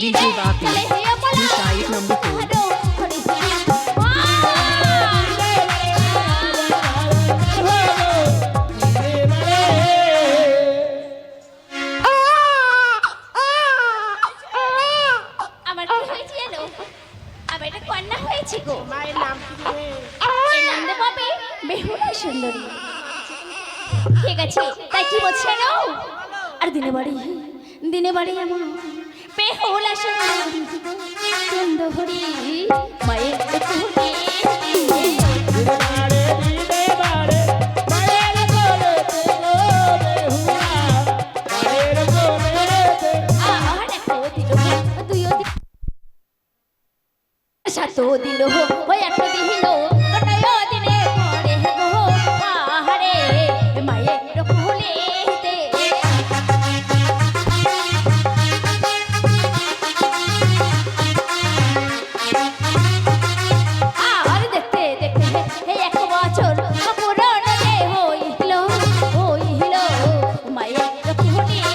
DJ Vapi, new site number 4. ঠিক আছে তাই কি বলছেন আর দিনে বাড়ি আমার বেহুলা সুন্দরী সুন্দরী মায়ের কোলে সাতো দিল ওই একটা দিল দিনে পরে গো পাহাড়ে মায়ের কোলে আর দেখতে দেখতে এই এক বছর পুরনো যে হইল মায়ের কোলে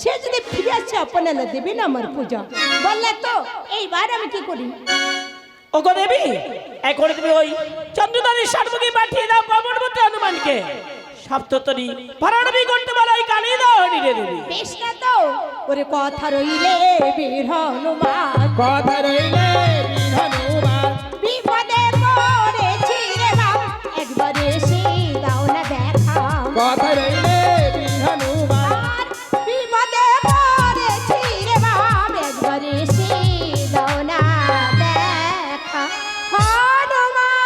সে যদি ফিরে আসছে আপনারা দেবেন আমার পূজা বললে তো এইবার আমি কি করি ওগো দেবী এখন তুমি ওই চন্দ্রধারীর সার্বকে পাঠিয়ে দাও পবনপুত্র হনুমানকে সপ্ততরী ভরণবি করতে বলো ওই কালী দাও হরিরে দেবী বেশ না তো ওরে কথা রইলে বীর হনুমান কথা রইলে বীর হনুমান বিপদে পড়েছি রে বাপ একবার এসে দাও না দেখা কথা রইলে বীর হনুমান বিপদে পড়েছি রে বাপ একবার এসে দাও না দেখা হনুমান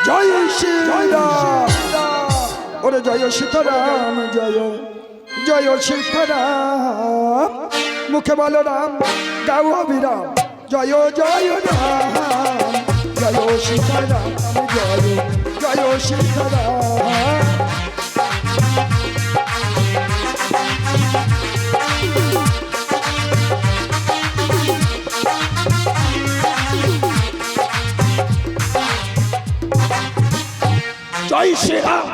জয় শ্রীরাম ওরে জয় সীতারাম জয় সীতারাম মুখে বলো রাম গাও অবিরাম জয় রাম জয় সীতারাম জয় সীতারাম জয় শ্রীরাম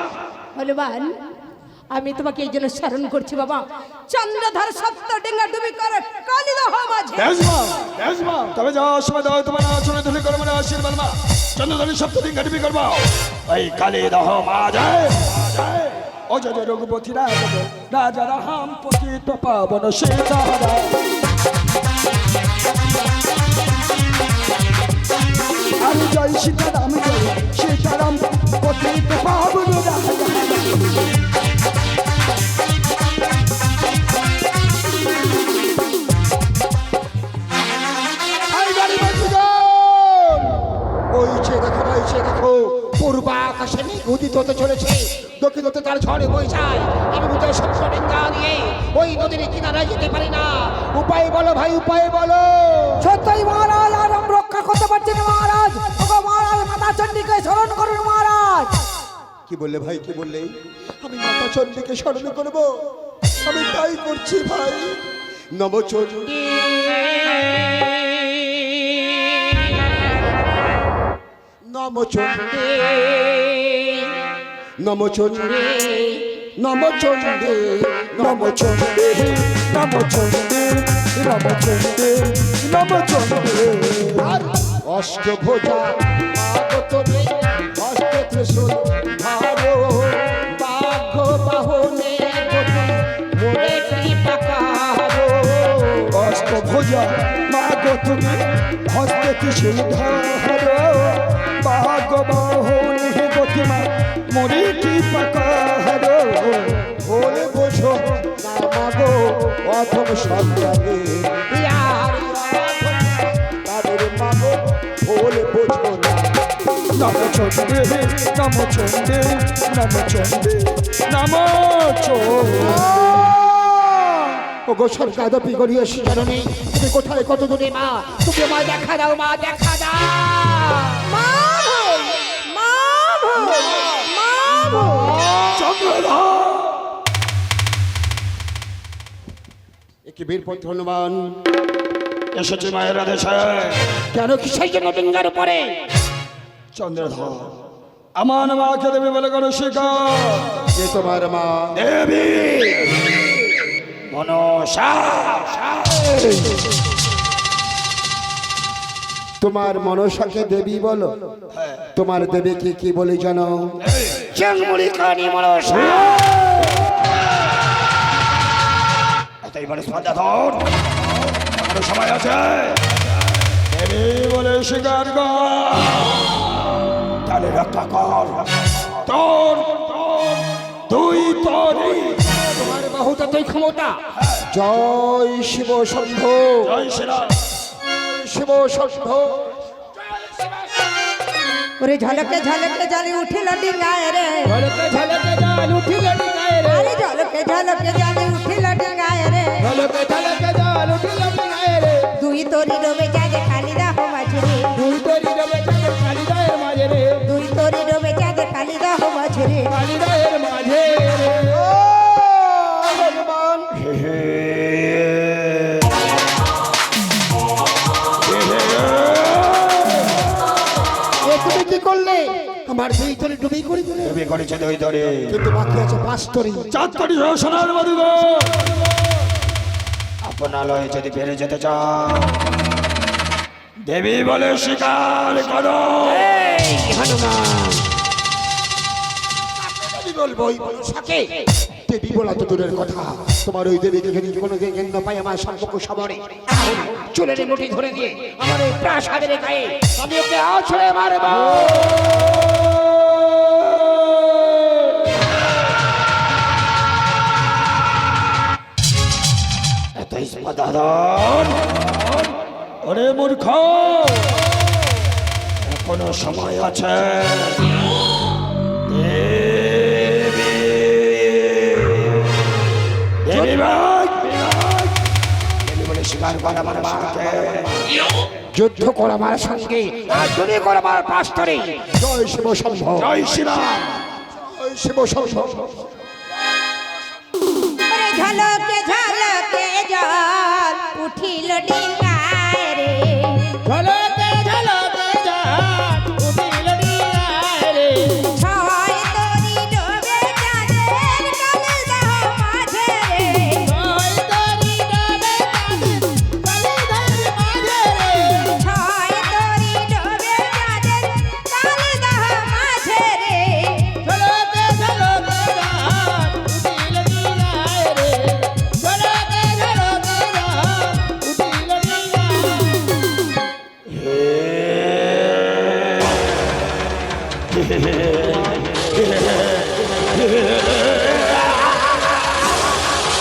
হনুমান আমি তোমাকে এই জন্য স্মরণ করছি বাবা চন্দ্রধর সত্য ডেঙ্গা ডুবি করে কালিদহ মাঝে তবে যাও সময় দাও তোমার আচরণে ধরে করো মানে আশীর্বাদ মা চন্দ্রধরের সপ্ত ডেঙ্গা ডুবি করবো ওই কালিদহ মাঝে ও জয় রঘুপতি রাজা রাম পতিত পাবন সীতারা আমি জয় সীতারাম পতিত পাবন রাজা পূর্ব আকাশে উদিত হতে চলেছে দক্ষিণ হতে তার ঝড়ে বয়ে যায় আমি বুঝে সত্য ডিঙ্গা নিয়ে ওই নদীর কিনারায় যেতে পারি না উপায় বলো ভাই উপায় বলো সত্যই মহারাজ আর আমি রক্ষা করতে পারছি না মহারাজ ওগো মহারাজ মাতা চণ্ডীকে স্মরণ করুন মহারাজ কি বললে ভাই কি বললে আমি মাতা চণ্ডীকে স্মরণ করব আমি তাই করছি ভাই নবচণ্ডী নমচণ্ডী নমচণ্ডী নমচণ্ডী নমচণ্ডী নমচণ্ডী নমচণ্ডী নমচণ্ডী অষ্টভুজা মাগো তুমি হস্তে ত্রিশূল ধরো বাঘ বাহনে গতি মোরে কৃপা করো অষ্টভুজা মা গো তুমি হস্তে ত্রিশূল ধরো বাঘ বাহনে গতি মা মোরে কৃপা করো ভুল বোঝো না মাগো অথম সন্তানে তাদের মাগো ভুল বোঝো না নম চণ্ডী নম চণ্ডী নম চণ্ডী নম চণ্ডী ও গো স্বর্গাদপি গড়িয়ে শিকারণী তুমি কোথায় কত দূরে মা তুমি আমায় দেখা দাও মা দেখা দাও মা ভোল, মা ভোল, মা ভোল। একে বীরপতি হনুমান এসেছে মায়ের আদেশে। কেন কি সেই জন্য ডিঙ্গার উপরে চন্দ্রধর আমার মাকে দেবে বলে কোনো শিকার যে তোমার মা দেবী মনসা তোমার মনসাকে দেবী বলো তোমার দেবীকে কি বলে জানো চাংমুড়ি কানি মনসা এতই বলে চন্দ্রধর এখনো সময় আছে দেবী বলে শিকার কর তাহলে রক্ষা কর তোর তুই তোরই তোমার বাহুটা তুই ক্ষমতা জয় শিব শম্ভু জয় শ্রীরাম শিব শম্ভু ওরে ঝলকে ঝলকে জালি উঠিল ডিঙ্গায় রে ঝলকে ঝলকে জাল উঠিল ডিঙ্গায় রে আরে ঝলকে ঝলকে জালি উঠিল ডিঙ্গায় রে ঝলকে ঝলকে জাল উঠিল ডিঙ্গায় রে দুই তরি ডোবে যাবে কালিদাহ মাঝে রে দুই তরি ডোবে যাবে কালিদাহের মাঝে রে দুই তরি ডোবে যাবে কালিদাহ মাঝে রে কালিদাহের মাঝে রে হনুমান এ তুমি কি করলে আমার দুই তরি ডুবি করে দিলে দেবী করেছে দুই ধরে কিন্তু বাকি আছে 5 তরি চাঁদকাটি সোনার মধুগো আপনালয়ে যদি ফিরে যেতে চাও দেবী বলে স্বীকার করো হনুমান আমি বলবো ওই মনসাকে দেবী বলা তো দূরের কথা তোমার ওই দেবীকে যদি কোনো কেন্দ্র পাই আমার সম্পর্ক সবরে চুলের মুঠি ধরে দিয়ে আমার এই প্রাসাদের গায়ে আমি ওকে আছড়ে মারব এতই সমাধান ওরে মূর্খ এখনো সময় আছে দেবী দেবী ভাই দেবী বলে স্বীকার কর আমার মাকে যুদ্ধ কর আমার সঙ্গে আর যদি কর আমার 5 তরি জয় শিব শম্ভু জয় শ্রীরাম জয় শিব শম্ভু ওরে ঝলকে ঝলকে জল উঠিল ডিঙ্গায় রে ঝলকে ঝলকে জাল উঠিল ডিঙ্গায় রে ছয় তরি ডোবে যাদের কালিদাহ মাঝে রে ছয় তরি ডোবে যাবে কালিদাহের মাঝে রে ছয় তরি ডোবে যাদের কালিদাহ মাঝে রে ঝলকে ঝলকে জাল উঠিল ডিঙ্গায় রে ঝলকে ঝলকে জাল উঠিল ডিঙ্গায়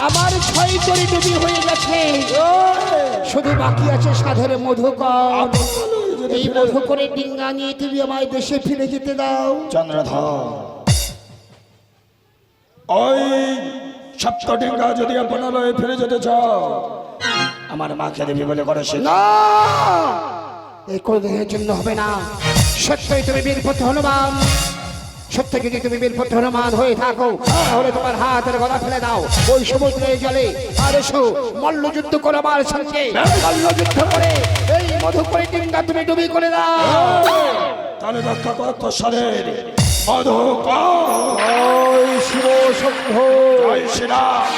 আমার 6 তরি ডুবি হয়ে গেছে শুধু বাকি আছে সাধের মধুকর এই মধুকরে ডিঙ্গা নিয়ে তুমি আমায় দেশে ফিরে যেতে দাও চন্দ্রধর ওই সপ্তডিঙ্গা যদি আপনালয়ে ফিরে যেতে চাও আমার মাকে দেবী বলে করে সে না এই কোনদিনের জন্য হবে না সত্যই তুমি বীরপতি হনুমান সত্য যদি তুমি বীরপতি হনুমান হয়ে থাকো তাহলে তোমার হাতের গলা ফেলে দাও ওই সমুদ্রের জলে আর এসো মল্লযুদ্ধ করো আমার সঙ্গে মল্লযুদ্ধ করে এই মধুকরে ডিঙ্গা তুমি ডুবি করে দাও তাহলে রক্ষা কর তোর শরীর মধুকর জয় শিব শম্ভু জয় শ্রীরাম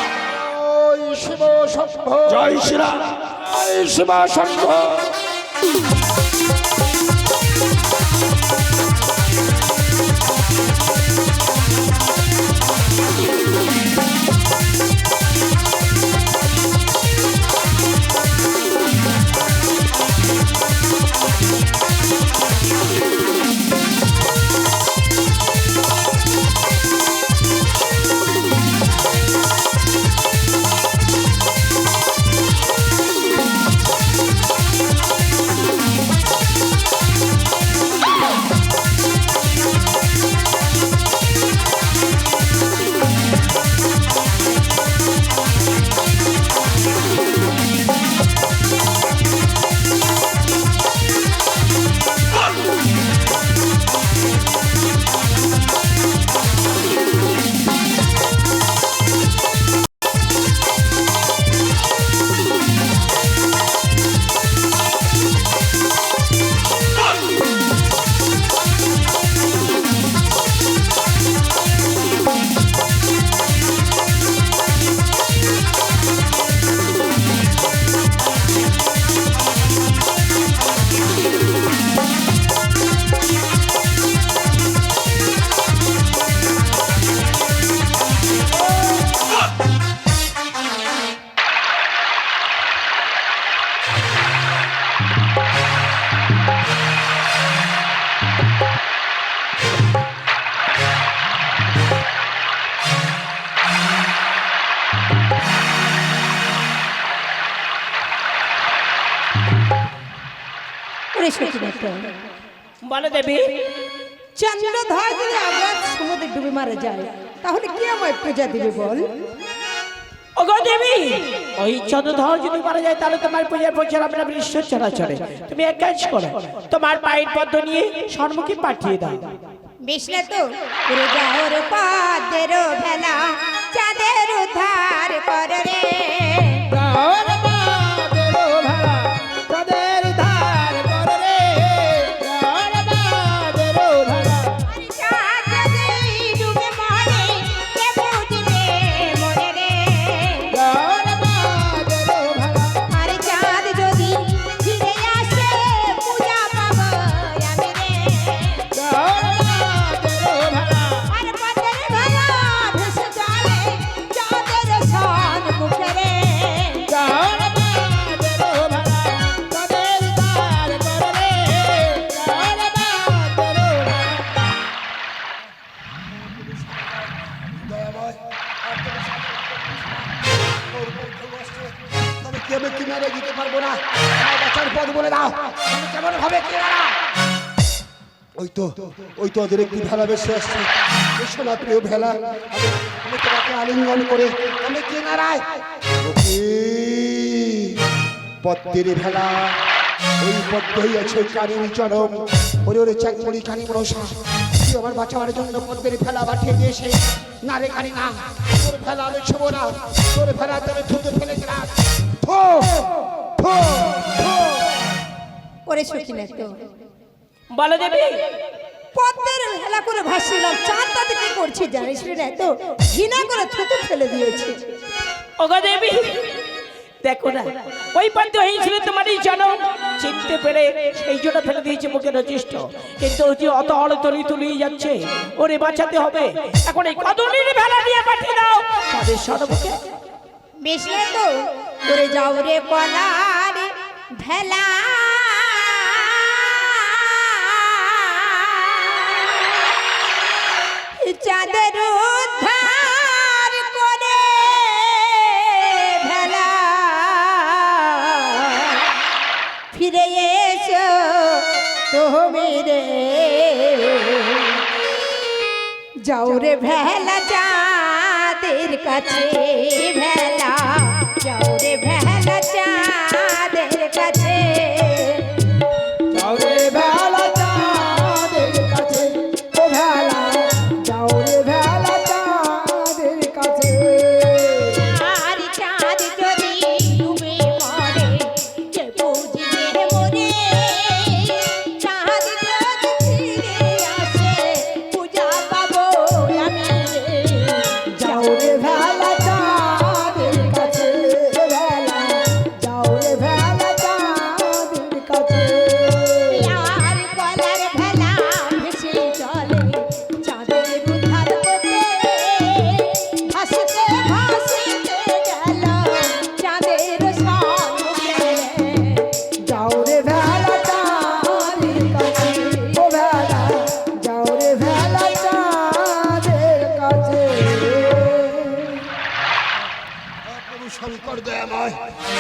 জয় শিব শম্ভু জয় শ্রীরাম জয় শিব শম্ভু ওরে সখিনাথ বলো দেবী। চন্দ্রধর যদি আবার সমুদ্রে ডুবে মারা যায় তাহলে কি আমায় প্রজা দিবে বল? ওগো দেবী, ওই চন্দ্রধর যদি মারা যায় তাহলে তোমার পূজার পৌঁছে হবে না বিশ্ব চরাচরে। তুমি এক কাজ করো, তোমার পায়ের পদ্ম নিয়ে সম্মুখে পাঠিয়ে দাও। বিষ্ণু তো উড়ে যাও রে পদ্মের ভেলা, চাঁদের উদ্ধার কর রে। আমি কিনারে দিতে পারবো না, আমার বাঁচার পথ বলে দাও, আমি কেমন ভাবে কিনারা? ওই তো ওদের একটি ভেলা বেশি আসছে, সোনা প্রিয় ভেলা, আমি তোমাকে আলিঙ্গন করে আমি কিনারায় পদ্মের ভেলা, ওই পদ্মই আছে কারিনী চরম, ওরে ওরে চাকমড়ি কানি মনসা, তুই আমার বাঁচাবার জন্য পদ্মের ভেলা পাঠিয়ে দিয়েছে। না রে কানি না, তোর ভেলা আমি ছোবো না, তোর ভেলা তবে ধুতে ফেলে দিলাম। ওরে সখিনাথ বলো দেবী। পদ্মের ভেলা করে ভাসছিলাম, চাঁদটা কি করছে জানিস রে? তো ঘৃণা করে থুতু ফেলে দিয়েছে। ওগো দেবী, দেখো না, ওই পদ্ম হয়েছিল তোমারই জনম, চিনতে পেরে সেই জন্য ফেলে দিয়েছে মুখে রচিষ্ট, কিন্তু ওই যে অত হলে তলি তুলিয়ে যাচ্ছে, ওরে বাঁচাতে হবে। এখন এই কদলির ভেলা নিয়ে পাঠিয়ে দাও তাদের সর্বকে। বিষ্ণু তো উড়ে যাও রে কলার ভেলা, চাঁদের উদ্ধার করে ভেলা, ফিরে এসো তুমি রে, যাও রে ভেলা চাঁদের কাছে, ভেলা যাও রে ভেলা চাঁদের কাছে, যাও রে ভেলা চাঁদের কাছে, ও ভেলা যাও রে ভেলা চাঁদের কাছে। আর চাঁদ যদি ডুবে মরে কে বুঝবে মরে, চাঁদ যদি ফিরে আসে পূজা পাবো আমি রে। যাও রে ভেলা চাঁদের কাছে, ভেলা যাও রে ভেলা চাঁদের কাছে। আর কলার ভেলা ভেসে চলে চাঁদের উদ্ধার করতে, ভাসতে ভাসতে গেল চাঁদের সম্মুখে। যাও রে ভেলা চাঁদের কাছে, ও ভেলা যাও রে ভেলা চাঁদের কাছে। প্রভু শঙ্কর দয়াময়,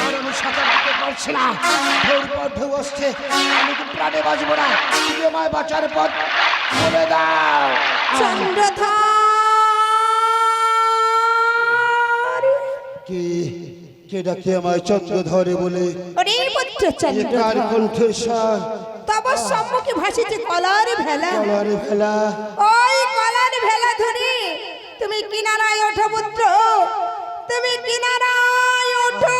আর আমি সাঁতার দিতে পারছি না, ঢেউর পর ঢেউ আসছে, আমি তো প্রাণে বাঁচবো না, তুমি আমায় বাঁচার পথ বলে দাও। চন্দ্রধর কে ডাকে আমায় চন্দ্রধরে বলে? ওরে পুত্র কার চন্দ্রধর, কণ্ঠস্বর? তব সম্মুখে ভাসিছে কলার ভেলা, কলার ভেলা, ওই কলার ভেলা ধরে তুমি কিনারায় ওঠো পুত্র, তুমি কিনারায় ওঠো।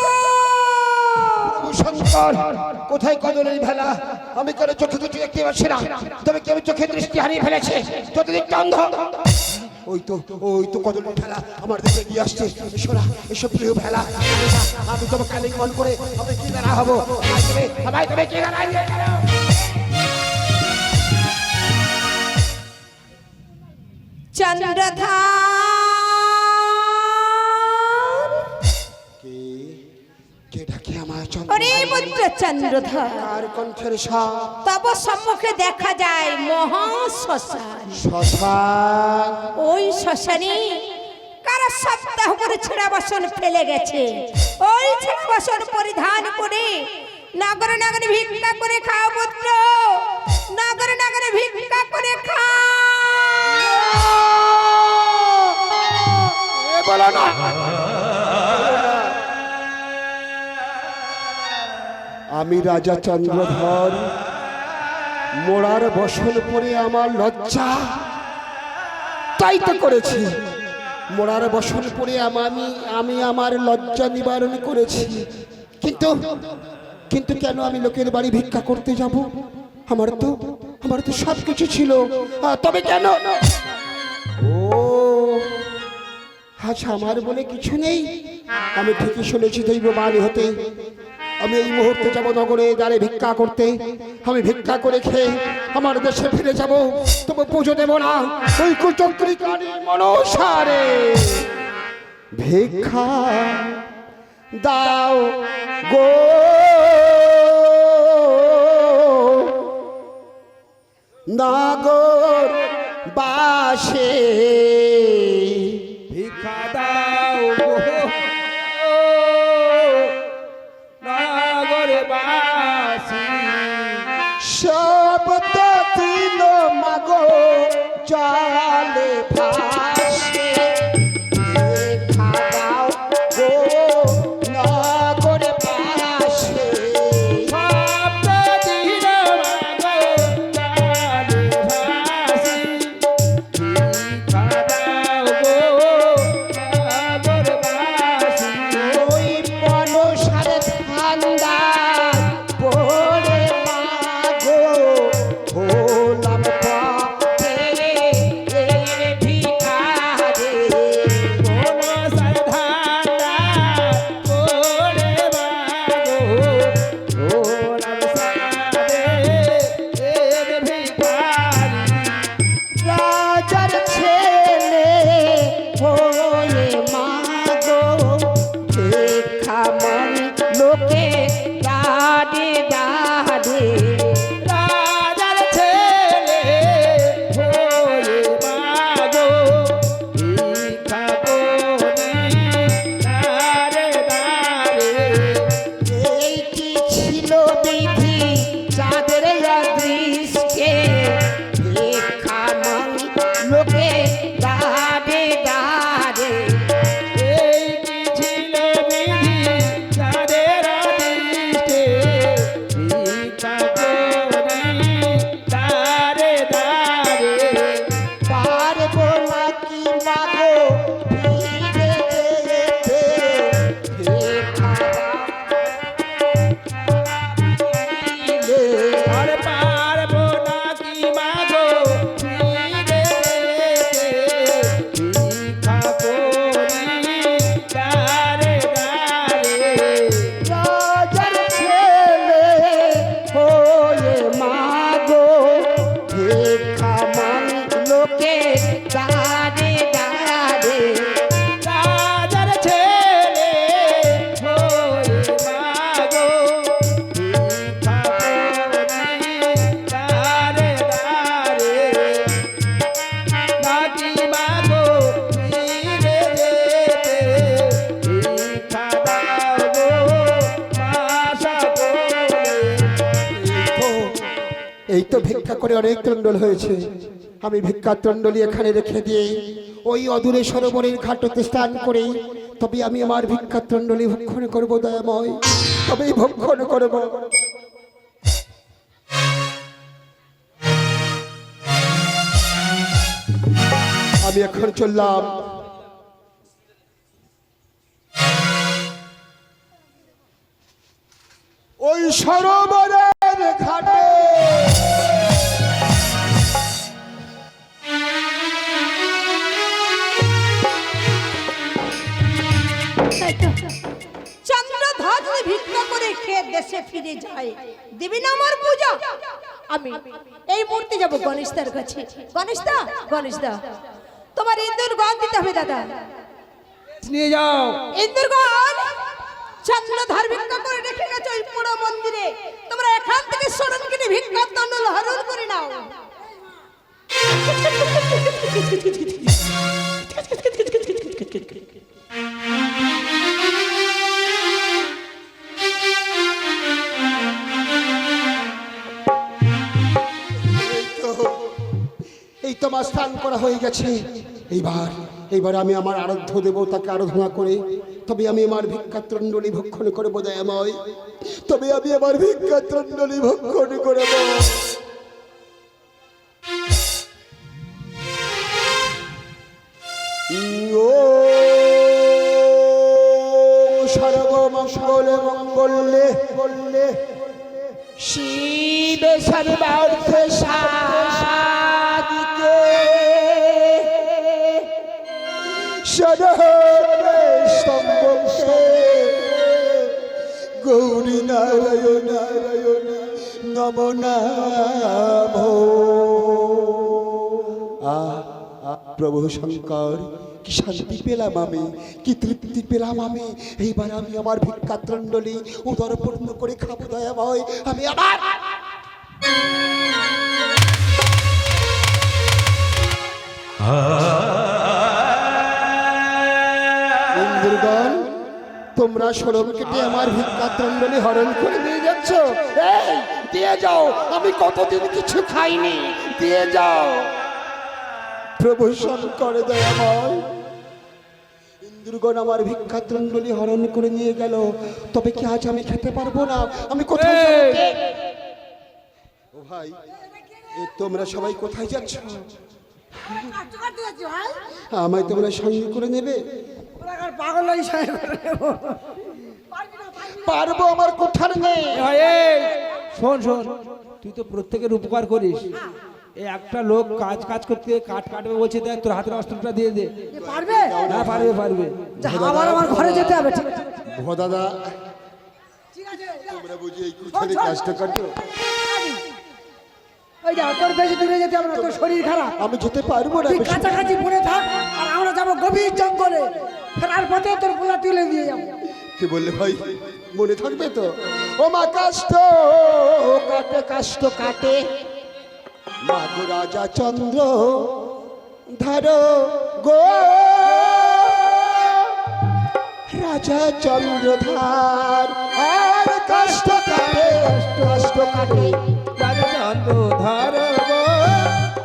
প্রভু শঙ্কর, কোথায় কদলের ভেলা? আমি কেন চোখে দুটি দেখতে পাচ্ছি না, তবে কি আমি চোখে দৃষ্টি হারিয়ে ফেলেছে, চতুর্দিকটা অন্ধ। ওই তো কদলের ভেলা আমার দিকে এগিয়ে আসছে, ঈশ্বরা এসব প্রিয় ভেলা, আমি তোমাকে আলিঙ্গন করে আমি কিনারা হবো, আমায় তুমি কিনারা নিয়ে গেলো। চন্দ্রধর কে ডাকে আমায় ওরে পুত্র চন্দ্রধর, কার কণ্ঠের স্বর? তব সম্মুখে দেখা যায় মহা শ্মশান, শ্মশান। ওই শ্মশানে কারা সপ্তাহ করে ছেঁড়া বাসন ফেলে গেছে, ওই ছেঁড়া বাসন পরিধান করে নগর নগরে ভিক্ষা করে খাও পুত্র। আমি রাজা চন্দ্রধর, মোড়ার বসন পরে আমার লজ্জা, তাই তো করেছি। মোড়ার বসন পরে আমি আমার লজ্জা নিবারণ করেছি। কিন্তু কিন্তু কেন আমি লোকের বাড়ি ভিক্ষা করতে যাব? আমার তো সব কিছু ছিল, তবে কেন? ও আচ্ছা, আমার বলে কিছু নেই। আমি ঠিকই শুনেছি দৈববাণী হতে। আমি এই মুহূর্তে যাব নগরে দ্বারে ভিক্ষা করতে। আমি ভিক্ষা করে খেয়ে আমার দেশে ফিরে যাব, তবে পুজো দেব না ওই কুচক্রিকারী মনসারে। ভিক্ষা দাও গো নাগর বাসে, ভিক্ষা দাও গো নাগরবাসী। সব তো দিল মাগো জলে ভাসে। ভিক্ষা দাও গো নাগর বাসে। ওই মনসার ধান্দায় পড়ে মাগো হলাম পথে ভিখারে। রাজার ছেলে হয়ে মাগো ভিক্ষা মনি লোকে দাঁড়ে দাঁড়ে। রাজার ছেলে হয়ে মাগো ভিক্ষা করি দাঁড়ে দাঁড়ে। এই কি ছিল বিধি চাঁদের অদৃষ্টে, ভিক্ষা মনি লোকে দাঁড়ে দাঁড়ে। এই কি ছিল বিধি তাদের আদিষ্টে, ভিক্ষা করি দাঁড়ে দাঁড়ে। পারবো নাকি মাগো ফিরে যেতে, ভিক্ষা দিলে। আর পারবো নাকি মাগো ফিরে যেতে, ভিক্ষা করি দাঁড়ে দাঁড়ে। রাজার ছেলে হয়ে মাগো ভিক্ষা মনি লোকে দাঁড়ে দাঁড়ে। রাজার ছেলে হয়ে মাগো ভিক্ষা করি দাঁড়ে দাঁড়ে। নাকি মাগো ফিরে যেতে, ভিক্ষা দাও গো মাসা বলে। এই তো ভিক্ষা করে অনেক তন্ডল হয়েছে। আমি ভিক্ষার তন্ডলি এখানে রেখে দিয়ে ওই অদূরে সরোবরের ঘাটতে স্নান করে তবে আমি আমার ভিক্ষার তন্ডলি ভক্ষণ করব দয়াময়, তবেই ভক্ষণ করব। আমি এখন চললাম ওই সরোবরের ঘাটে। চন্দ্রধর যদি ভিক্ষা করে খেয়ে দেশে ফিরে যায়, দিবি না আমার পূজা? আমি এই মুহূর্তে যাব গণেশদার কাছে। গণেশদা তোমার ইন্দুর গান দিতে হবে দাদা। নিয়ে যাও। ইন্দুর গান চন্দ্রধর ভিক্ষা করে রেখে গেছে ওই পুরো মন্দিরে। তোমরা এখান থেকে স্মরণ কিনে ভিক্ষার দণ্ডল হরণ করে নাও। এই তো আমার স্নান করা হয়ে গেছে। এইবার আমি আমার আরাধ্য দেবতাকে আরাধনা করে তবে আমি আমার ভিক্ষাতণ্ডলী ভক্ষণ করবো দয়াময়। তবে আমি আমার ভিক্ষা তণ্ডলী ভক্ষণ করব। ও সর্বমঙ্গলে মঙ্গলে বললে শিব সর্বার্থ সাধিকে সদহরে সম্বংশে গৌরী নারায়ণ নারায়ণ নম নাম। প্রভু শঙ্কর, কি শান্তি পেলাম আমি, কি তৃপ্তি পেলাম আমি। এইবার আমি আমার ভিক্ষাতণ্ডলী উদরপূর্ণ করে খাবো দয়াময়। আমি আবার ইন্দ্রগণ, তোমরা সরম কেটে আমার ভিক্ষাতণ্ডলী হরণ করে নিয়ে যাচ্ছ। এই দিয়ে যাও, আমি কতদিন কিছু খাইনি, দিয়ে যাও। প্রভু শঙ্কর দয়াময়, ইন্দ্রগণ আমার ভিক্ষাতণ্ডলী হরণ করে নিয়ে গেল, তবে কি আজ আমি খেতে পারবো না? আমি কোথায় যাবো? ও ভাই, তোমরা সবাই কোথায় যাচ্ছ? আমায় তোমরা সঙ্গে করে নেবে? পাগল হয়ে পারবো, আমার কোঠার নেই। শোন শোন, তুই তো প্রত্যেকের উপকার করিস। এই একটা লোক কাজ কাজ করতে কাঠ কাটবে বলছে, দেখ তোর হাতের অস্ত্রটা দিয়ে দে। পারবে? না, পারবে পারবে। আবার আমার ঘরে যেতে হবে। ঠিক আছে, ও দাদা, ঠিক আছে। তোমরা বুঝি এই কুঠারে কাজটা করো? ওই যা, তোর বেশি দূরে যেতে হবে না, তোর শরীর খারাপ। আমি যেতে পারবো না। তুই কাছাকাছি পড়ে থাক, আর আমরা যাবো গভীর জঙ্গলে। ফেরার পথে তোর পোলা তুলে দিয়ে যাবো। কি বললে ভাই, মনে থাকবে তো? ও মা কাষ্ট কাটে, কাষ্ট কাটে, মাগো রাজা চন্দ্র ধরো গো, রাজা চন্দ্রধার। আর কাষ্ট কাটে, কাষ্ট কাটে, রাজা চন্দ্রধর গো,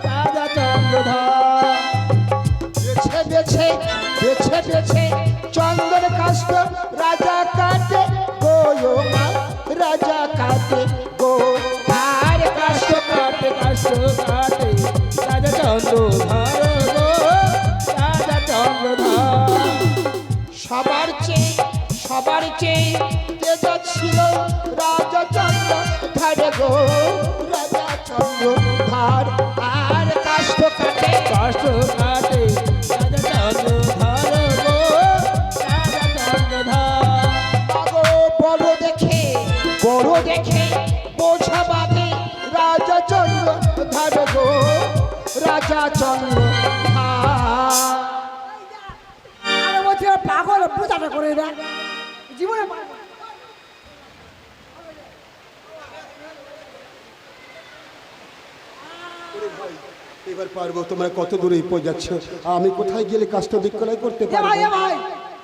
রাজা চন্দ্রধর। বেছে বেছে বেছে বেছে চন্দন কাষ্ট রাজা কাটে গো, মা রাজা কাটে গো। আর কাষ্ট কাটে কাষ্ট কাটে, রাজা চন্দ্রধর গো, রাজা চন্দ্রধর। সবার চেয়ে তেজ ছিল রাজা চন্দ্র ধারে গো, রাজা চন্দ্র ধার। আর কাষ্ট কাটে, কাষ্ট কাটে, রাজা চন্দ্রধর গো, রাজা চন্দ্রধর। আগো বড় দেখে বোঝা বাঁধে রাজা চন্দ্র ধার গো, রাজা চন্দ্র ধার। আরে বলছি পাগল, পূজাটা করে দেয় জীবনে। এবার পারবো। তোমরা কত দূরে পৌঁছাচ্ছ? আমি কোথায় গেলে কাষ্ট বিক্রয় করতে এ পারবো? ভাই, এ ভাই,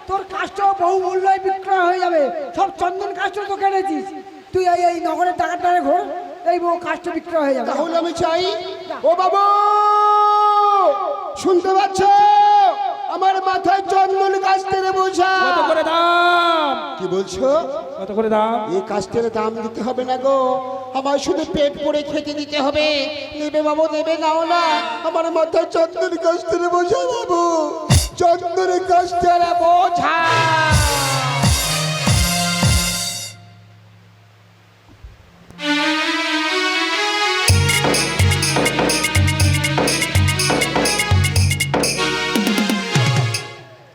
তোর কাষ্ট বহু মূল্যে বিক্রয় হয়ে যাবে। সব চন্দন কাষ্ট তো কেনেছিস তুই। এই নগরের টাকাটারে ঘোর, এই বহু কাষ্ট বিক্রয় হয়ে যাবে। তাহলে আমি চাই, ও বাবু শুনতে পাচ্ছ? আমার মাথায় চন্দন কাস্তের বোঝা। কত করে দাম? কি বলছো? কত করে দাম? এই কাস্তের দাম দিতে হবে না গো, আমার শুধু পেট পরে খেতে দিতে হবে। নেবে বাবু, নেবে নাও না। আমার মাথায় চন্দন কাস্তের বোঝা বাবু, চন্দন কাস্তের বোঝা।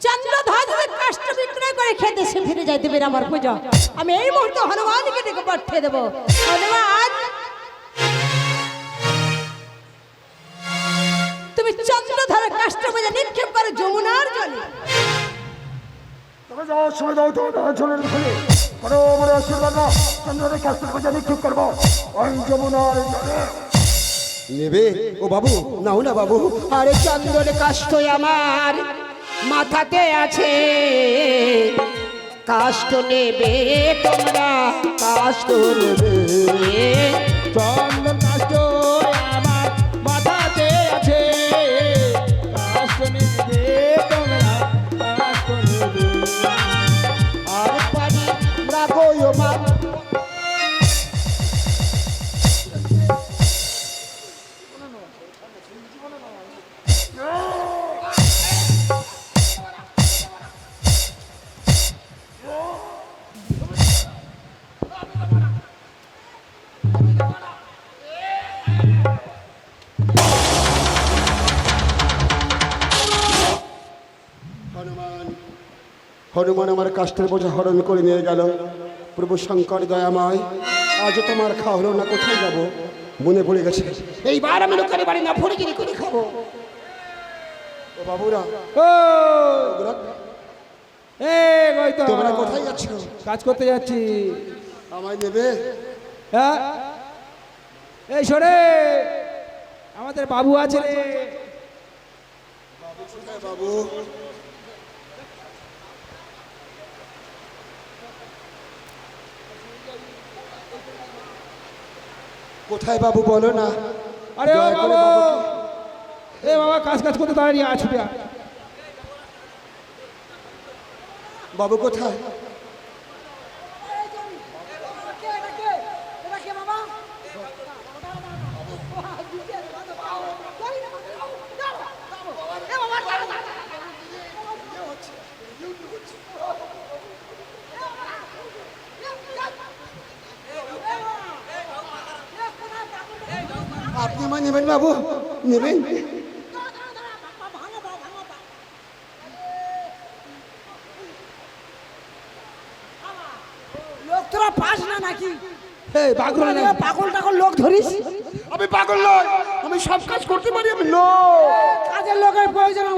চন্দ্রধ্বজ কাষ্ট বিক্রয় করে খেয়ে দেশে ফিরে যাই দেবেন আমার পূজা। আমি এই মুহূর্তে হনুমানকে ডেকে পাঠিয়ে দেবো। হনুমান, তুমি চন্দ্রধর কাষ্ট পূজা নিক্ষেপ করে যমুনার জলে। তবে যাওয়ার সময় দাও তোমার চলে খুলে বড় বড় আশীর্বাদ না, চন্দ্রের কাস্তের বোঝা নিক্ষেপ করবো ওই যমুনার জলে। নেবে? ও বাবু, নাও না বাবু। আরে চন্দন কাষ্ট আমার মাথাতে আছে, কাষ্ট নেবে তোমরা, কাষ্ট নেবে। চন্দন কাষ্ট আমার মাথাতে আছে, কাষ্ট নেবে তোমরা, কাষ্ট নেবে। আর পারি রাগো মা হনুমান আমার কাষ্টের বোঝা হরণ করে নিয়ে গেল। প্রভু শঙ্কর দয়াময়, আজও তোমার খাওয়া হলো না, কোথায় যাব মনে পড়ে গেছে। এইবার আমি লোকের বাড়ি না ফড়ে গিয়ে করে খাবো। ও বাবুরা, ও বাবুরা, এ গয়তা, তোমরা কোথায় যাচ্ছ? কাজ করতে যাচ্ছি। আমায় নেবে? হ্যাঁ, এই শোনে, আমাদের বাবু আছে রে। বাবু, কোথায় বাবু বলো না। আরে ও দয়া করে বাবু, বাবুকে- এ বাবা কাজ করতে দাঁড়িয়ে আছো। বাবু কোথায়? আপনি আমায় নেবেন বাবু, নেবেন? লোক তোরা পাস না নাকি? এই পাগল না, পাগল টাগল লোক ধরিস? আমি পাগল নয়, আমি সব কাজ করতে পারি, আমি লোক। কাজের লোকের প্রয়োজন